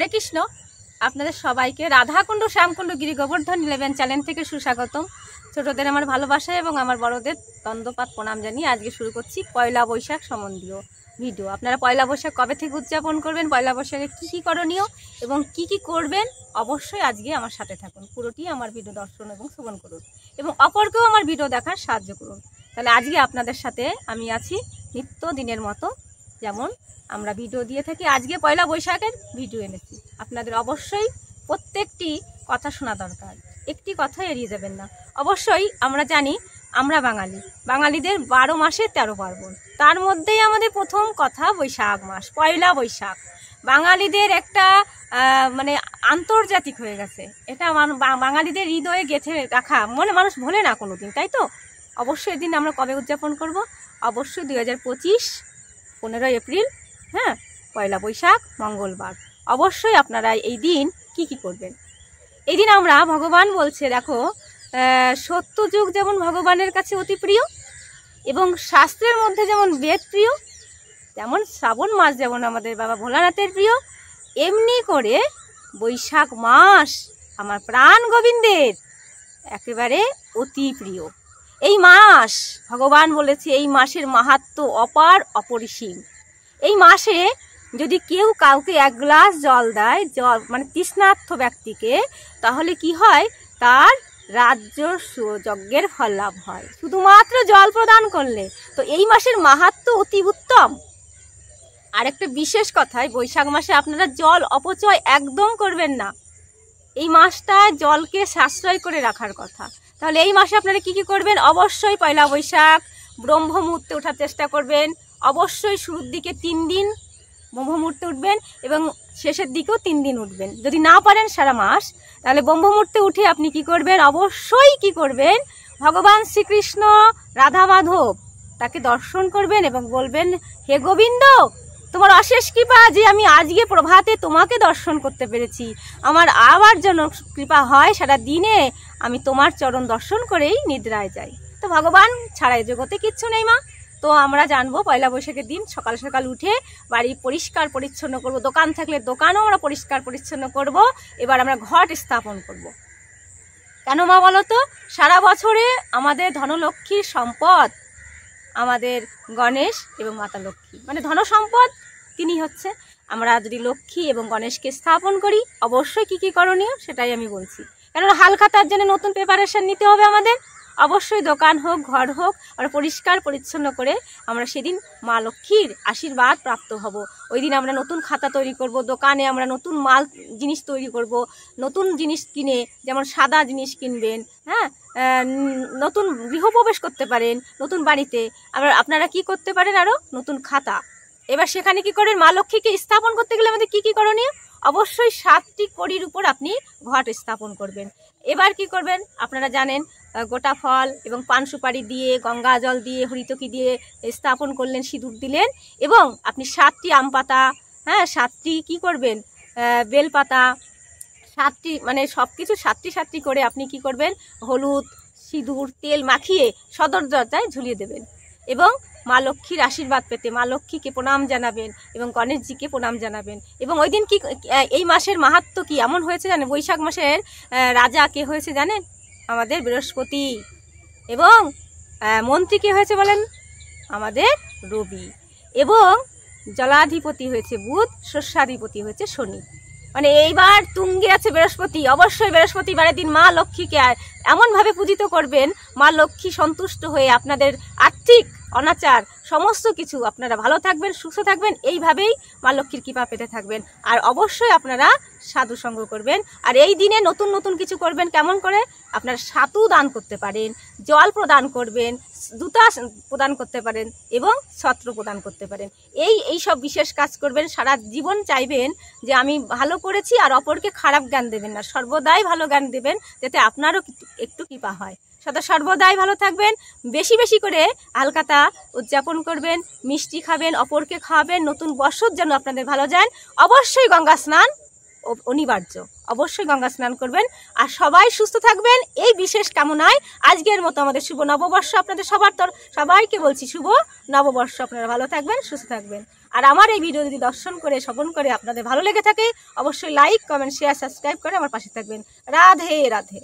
হরে কৃষ্ণ। আপনাদের সবাইকে রাধাকুণ্ড শ্যামকুণ্ড গিরি গোবর্ধন 11 চ্যানেল থেকে সুস্বাগতম। ছোটদের আমার ভালোবাসা এবং আমার বড়দের দণ্ডপাত প্রণাম জানিয়ে আজকে শুরু করছি পয়লা বৈশাখ সম্বন্ধীয় ভিডিও। আপনারা পয়লা বৈশাখ কবে থেকে উদযাপন করবেন, পয়লা বৈশাখে কী কী করণীয় এবং কি কি করবেন, অবশ্যই আজকে আমার সাথে থাকুন। পুরোটি আমার ভিডিও দর্শন এবং শ্রবণ করুন এবং অপরকেও আমার ভিডিও দেখার সাহায্য করুন। তাহলে আজকে আপনাদের সাথে আমি আছি নিত্য দিনের মতো, যেমন আমরা ভিডিও দিয়ে থাকি। আজকে পয়লা বৈশাখের ভিডিও এনেছি। আপনাদের অবশ্যই প্রত্যেকটি কথা শোনা দরকার, একটি কথা এড়িয়ে যাবেন না। অবশ্যই আমরা জানি আমরা বাঙালিদের 12 মাসে 13 পার্বণ, তার মধ্যেই আমাদের প্রথম কথা বৈশাখ মাস, পয়লা বৈশাখ। বাঙালিদের একটা মানে আন্তর্জাতিক হয়ে গেছে, এটা বাঙালিদের হৃদয়ে গেঁথে রাখা, মনে মানুষ ভোলে না কোনোদিন, তাই তো? অবশ্যই এদিন আমরা কবে উদযাপন করব? অবশ্যই 2025 15 এপ্রিল, হ্যাঁ, পয়লা বৈশাখ মঙ্গলবার। অবশ্যই আপনারা এই দিন কি কি করবেন। এই দিন আমরা, ভগবান বলছে, দেখো, সত্যযুগ যেমন ভগবানের কাছে অতি প্রিয় এবং শাস্ত্রের মধ্যে যেমন বেদ প্রিয়, তেমন শ্রাবণ মাস যেমন আমাদের বাবা ভোলানাথের প্রিয়, এমনি করে বৈশাখ মাস আমার প্রাণ গোবিন্দের একেবারে অতি প্রিয়। এই মাস, ভগবান বলেছে, এই মাসের মাহাত্ম্য অপার অপরিসীম। এই মাসে যদি কেউ কাউকে 1 গ্লাস জল দেয়, জল মানে তৃষ্ণার্থ ব্যক্তিকে, তাহলে কি হয়? তার রাজ্য যজ্ঞের ফল লাভ হয়, শুধুমাত্র জল প্রদান করলে। তো এই মাসের মাহাত্ম্য অতি উত্তম। আর একটা বিশেষ কথাই, বৈশাখ মাসে আপনারা জল অপচয় একদম করবেন না। এই মাসটা জলকে সাশ্রয় করে রাখার কথা। তাহলে এই মাসে আপনারা কি কি করবেন? অবশ্যই পয়লা বৈশাখ ব্রহ্ম মুহূর্তে ওঠার চেষ্টা করবেন। অবশ্যই শুরুর দিকে 3 দিন ব্রহ্ম মুহূর্তে উঠবেন এবং শেষের দিকেও 3 দিন উঠবেন। যদি না পারেন সারা মাস, তাহলে ব্রহ্ম মুহূর্তে উঠে আপনি কি করবেন? অবশ্যই কি করবেন? ভগবান শ্রীকৃষ্ণ, রাধা মাধব, তাকে দর্শন করবেন এবং বলবেন, হে গোবিন্দ, তোমার অশেষ কৃপা যে আমি আজকে প্রভাতে তোমাকে দর্শন করতে পেরেছি। আমার আবার যেন কৃপা হয়, সারা দিনে আমি তোমার চরণ দর্শন করেই নিদ্রায় যাই। তো ভগবান ছাড়া এই জগতে কিচ্ছু নেই মা। তো আমরা জানবো পয়লা বৈশাখের দিন সকাল সকাল উঠে বাড়ি পরিষ্কার পরিচ্ছন্ন করব, দোকান থাকলে দোকানও আমরা পরিষ্কার পরিচ্ছন্ন করব। এবার আমরা ঘট স্থাপন করব। কেন মা বলো তো? সারা বছরে আমাদের ধনলক্ষ্মীর সম্পদ আমাদের গণেশ এবং মাতা লক্ষ্মী, মানে ধন সম্পদ তিনি হচ্ছে। আমরা যদি লক্ষ্মী এবং গণেশকে স্থাপন করি, অবশ্যই কি কি করণীয় সেটাই আমি বলছি। কেননা হাল খাতার জন্য নতুন প্রিপারেশন নিতে হবে আমাদের। অবশ্যই দোকান হোক, ঘর হোক, আমরা পরিষ্কার পরিচ্ছন্ন করে আমরা সেদিন মা লক্ষ্মীর আশীর্বাদ প্রাপ্ত হব। ওই দিন আমরা নতুন খাতা তৈরি করব, দোকানে আমরা নতুন মাল জিনিস তৈরি করব, নতুন জিনিস কিনে, যেমন সাদা জিনিস কিনবেন, হ্যাঁ, নতুন গৃহপ্রবেশ করতে পারেন, নতুন বাড়িতে আপনারা কি করতে পারেন? আরও নতুন খাতা। এবার সেখানে কি করেন? মা লক্ষ্মীকে স্থাপন করতে গেলে আমাদের কি কি করণীয়? অবশ্যই 7টি কড়ির উপর আপনি ঘট স্থাপন করবেন। এবার কি করবেন? আপনারা জানেন, গোটা ফল এবং পান সুপারি দিয়ে, গঙ্গা জল দিয়ে, হরিতকি দিয়ে স্থাপন করলেন, সিঁদুর দিলেন এবং আপনি 7টি আম পাতা, হ্যাঁ, 7টি কি করবেন? বেলপাতা, 7টি, মানে সব কিছু 7টি করে আপনি কি করবেন? হলুদ, সিঁদুর, তেল মাখিয়ে সদর দরজায় ঝুলিয়ে দেবেন এবং মা লক্ষ্মীর আশীর্বাদ পেতে মা লক্ষ্মীকে প্রণাম জানাবেন এবং গণেশজিকে প্রণাম জানাবেন। এবং ওই দিন কি, এই মাসের মাহাত্ম্য কি এমন হয়েছে জানেন? বৈশাখ মাসের রাজা কে হয়েছে জানেন? আমাদের বৃহস্পতি। এবং মন্ত্রী কে হয়েছে বলেন? আমাদের রবি। এবং জলাধিপতি হয়েছে বুধ, শস্যাধিপতি হয়েছে শনি। মানে এইবার তুঙ্গে আছে বৃহস্পতি। অবশ্যই বৃহস্পতিবারের দিন মা লক্ষ্মীকে এমনভাবে পূজিত করবেন, মা লক্ষ্মী সন্তুষ্ট হয়ে আপনাদের আর্থিক অনাচার সমস্ত কিছু, আপনারা ভালো থাকবেন, সুস্থ থাকবেন, এইভাবেই মা লক্ষ্মীর কৃপা পেতে থাকবেন। আর অবশ্যই আপনারা সাধু সঙ্গ করবেন। আর এই দিনে নতুন নতুন কিছু করবেন। কেমন করে? আপনারা সাধু দান করতে পারেন, জল প্রদান করবেন, জুতা প্রদান করতে পারেন এবং ছত্র প্রদান করতে পারেন। এই সব বিশেষ কাজ করবেন। সারা জীবন চাইবেন যে আমি ভালো করেছি, আর অপরকে খারাপ জ্ঞান দেবেন না, সর্বদাই ভালো জ্ঞান দেবেন, যাতে আপনারও একটু কৃপা হয়। সর্বদাই ভালো থাকবেন। বেশি বেশি করে হালখাতা উদযাপন করবেন, মিষ্টি খাবেন, অপরকে খাওয়াবেন, নতুন বছর যেন আপনাদের ভালো যায়। অবশ্যই গঙ্গা স্নান অনিবার্য, অবশ্যই গঙ্গা স্নান করবেন। আর সবাই সুস্থ থাকবেন, এই বিশেষ কামনায় আজকের মতো আমাদের শুভ নববর্ষ আপনাদের সবাইকে বলছি শুভ নববর্ষ। আপনারা ভালো থাকবেন, সুস্থ থাকবেন। আর আমার এই ভিডিও যদি দর্শন করে শ্রবণ করে আপনাদের ভালো লেগে থাকে অবশ্যই লাইক কমেন্ট শেয়ার সাবস্ক্রাইব করে আমার পাশে থাকবেন। রাধে রাধে।